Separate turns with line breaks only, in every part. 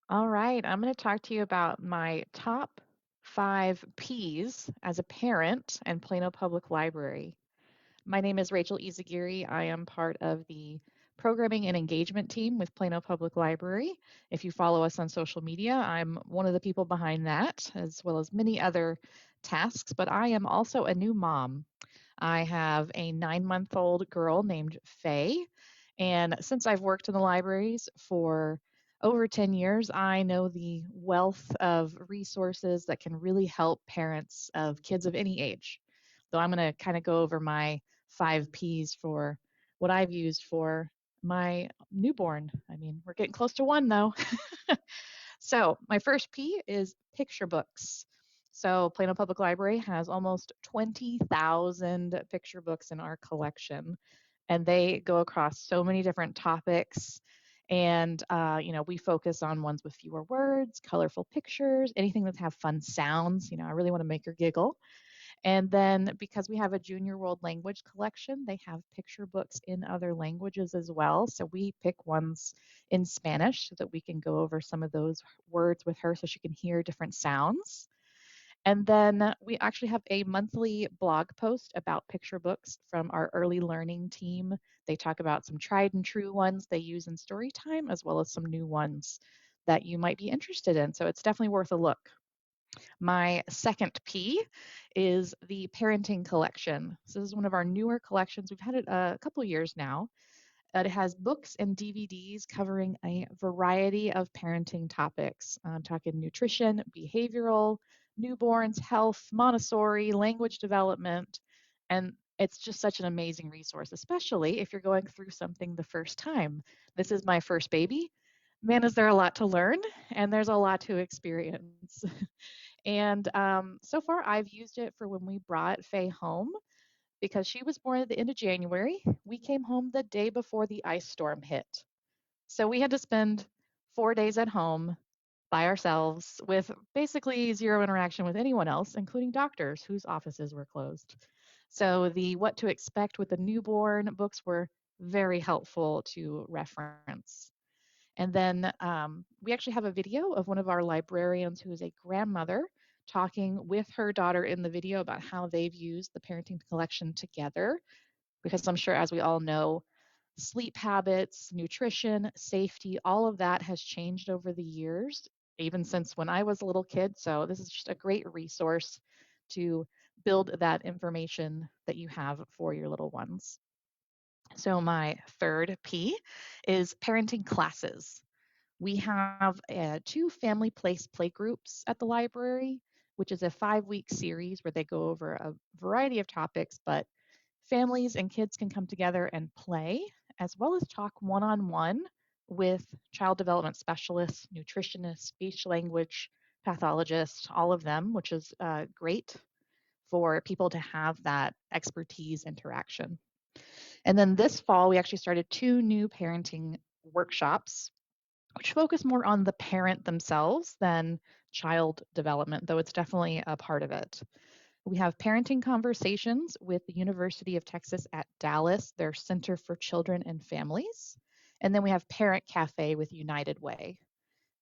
All right, I'm going to talk to you about my top 5 P's as a parent and Plano Public Library. My name is Rachel Izagiri. I am part of the programming and engagement team with Plano Public Library. If you follow us on social media, I'm one of the people behind that, as well as many other tasks, but I am also a new mom. I have a 9-month-old girl named Faye. And since I've worked in the libraries for over 10 years, I know the wealth of resources that can really help parents of kids of any age. So I'm going to kind of go over my 5 P's for what I've used for my newborn. I mean, we're getting close to 1 though. So, my first P is picture books. So, Plano Public Library has almost 20,000 picture books in our collection, and they go across so many different topics. And, we focus on ones with fewer words, colorful pictures, anything that have fun sounds. I really want to make her giggle. And then because we have a Junior World Language collection, they have picture books in other languages as well. So we pick ones in Spanish so that we can go over some of those words with her so she can hear different sounds. And then we actually have a monthly blog post about picture books from our early learning team. They talk about some tried and true ones they use in story time, as well as some new ones that you might be interested in. So it's definitely worth a look. My second P is the parenting collection. So this is one of our newer collections. We've had it a couple years now. It has books and DVDs covering a variety of parenting topics. I'm talking nutrition, behavioral, newborns, health, Montessori, language development, and it's just such an amazing resource, especially if you're going through something the first time. This is my first baby. Man, is there a lot to learn, and there's a lot to experience. And so far, I've used it for when we brought Faye home because she was born at the end of January. We came home the day before the ice storm hit. So we had to spend 4 days at home by ourselves with basically zero interaction with anyone else, including doctors whose offices were closed. So the what to expect with the newborn books were very helpful to reference. And then we actually have a video of one of our librarians who is a grandmother talking with her daughter in the video about how they've used the parenting collection together. Because I'm sure, as we all know, sleep habits, nutrition, safety, all of that has changed over the years, even since when I was a little kid. So this is just a great resource to build that information that you have for your little ones. So my third P is parenting classes. We have 2 family place playgroups at the library, which is a 5-week series where they go over a variety of topics, but families and kids can come together and play, as well as talk one on one with child development specialists, nutritionists, speech language pathologists, all of them, which is great for people to have that expertise interaction. And then this fall, we actually started 2 new parenting workshops which focus more on the parent themselves than child development, though it's definitely a part of it. We have parenting conversations with the University of Texas at Dallas, their Center for Children and Families. And then we have Parent Cafe with United Way.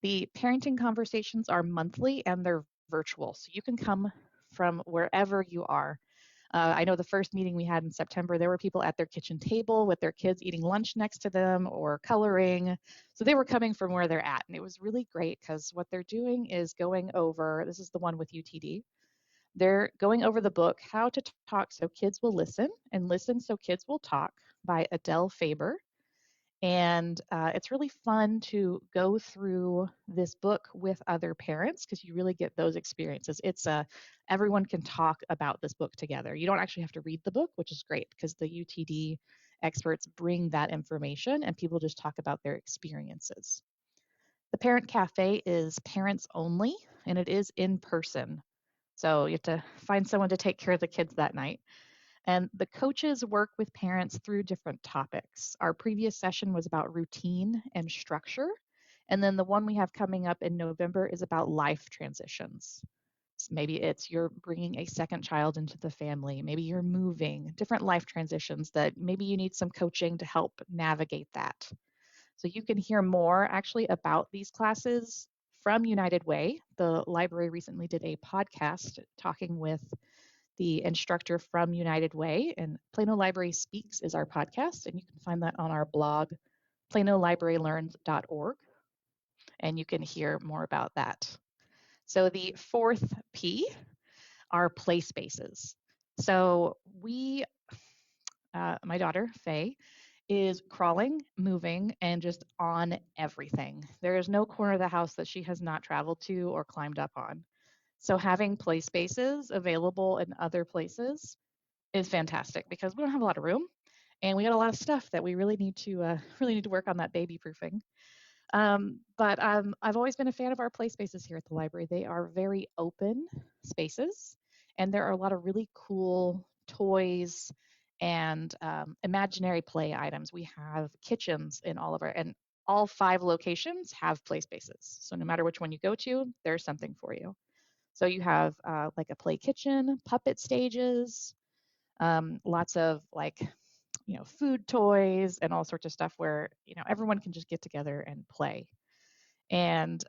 The parenting conversations are monthly and they're virtual, so you can come from wherever you are. I know the first meeting we had in September, there were people at their kitchen table with their kids eating lunch next to them or coloring. So they were coming from where they're at. And it was really great because what they're doing is going over this is the one with UTD. They're going over the book, How to Talk So Kids Will Listen and Listen So Kids Will Talk by Adele Faber. And it's really fun to go through this book with other parents because you really get those experiences. Everyone can talk about this book together. You don't actually have to read the book, which is great because the UTD experts bring that information and people just talk about their experiences. The Parent Cafe is parents only and it is in person. So you have to find someone to take care of the kids that night. And the coaches work with parents through different topics. Our previous session was about routine and structure. And then the one we have coming up in November is about life transitions. So maybe it's you're bringing a second child into the family. Maybe you're moving, different life transitions that maybe you need some coaching to help navigate that. So you can hear more actually about these classes from United Way. The library recently did a podcast talking with the instructor from United Way, and Plano Library Speaks is our podcast, and you can find that on our blog, planolibrarylearns.org, and you can hear more about that. So the fourth P are play spaces. So my daughter, Faye, is crawling, moving, and just on everything. There is no corner of the house that she has not traveled to or climbed up on. So having play spaces available in other places is fantastic because we don't have a lot of room and we got a lot of stuff that we really need to work on that baby proofing. But I've always been a fan of our play spaces here at the library. They are very open spaces, and there are a lot of really cool toys and imaginary play items. We have kitchens in and all 5 locations have play spaces. So no matter which one you go to, there's something for you. So you have like a play kitchen, puppet stages, lots of food toys and all sorts of stuff where everyone can just get together and play. And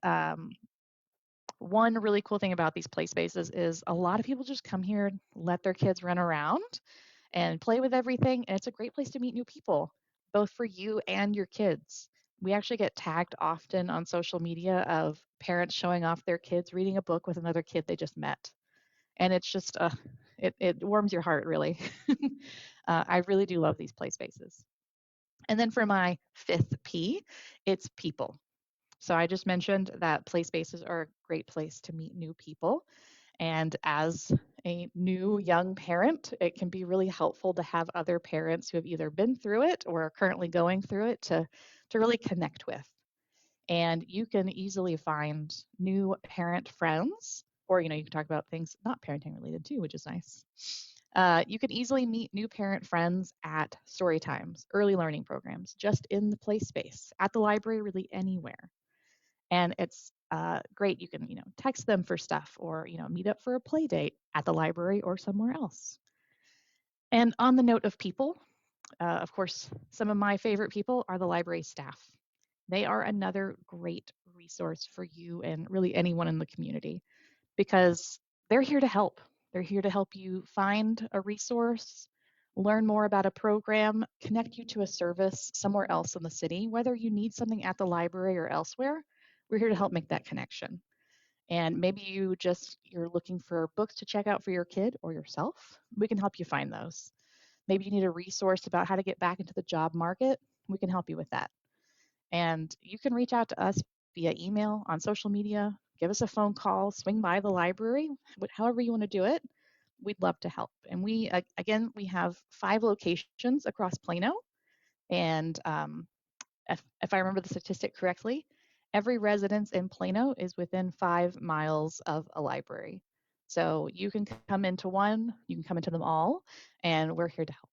one really cool thing about these play spaces is a lot of people just come here, let their kids run around and play with everything. And it's a great place to meet new people, both for you and your kids. We actually get tagged often on social media of parents showing off their kids reading a book with another kid they just met. And it's just, it warms your heart, really. I really do love these play spaces. And then for my fifth P, it's people. So I just mentioned that play spaces are a great place to meet new people. And as a new young parent, it can be really helpful to have other parents who have either been through it or are currently going through it to really connect with. And you can easily find new parent friends, or you can talk about things not parenting related too, which is nice. You can easily meet new parent friends at story times, early learning programs, just in the play space, at the library, really anywhere. And it's great. You can text them for stuff, or meet up for a play date at the library or somewhere else. And on the note of people, of course, some of my favorite people are the library staff. They are another great resource for you and really anyone in the community because they're here to help. They're here to help you find a resource, learn more about a program, connect you to a service somewhere else in the city, whether you need something at the library or elsewhere. We're here to help make that connection. And maybe you're looking for books to check out for your kid or yourself. We can help you find those. Maybe you need a resource about how to get back into the job market. We can help you with that. And you can reach out to us via email, on social media, give us a phone call, swing by the library, however you want to do it. We'd love to help. And we have 5 locations across Plano. And if I remember the statistic correctly, every residence in Plano is within 5 miles of a library. So you can come into one, you can come into them all, and we're here to help.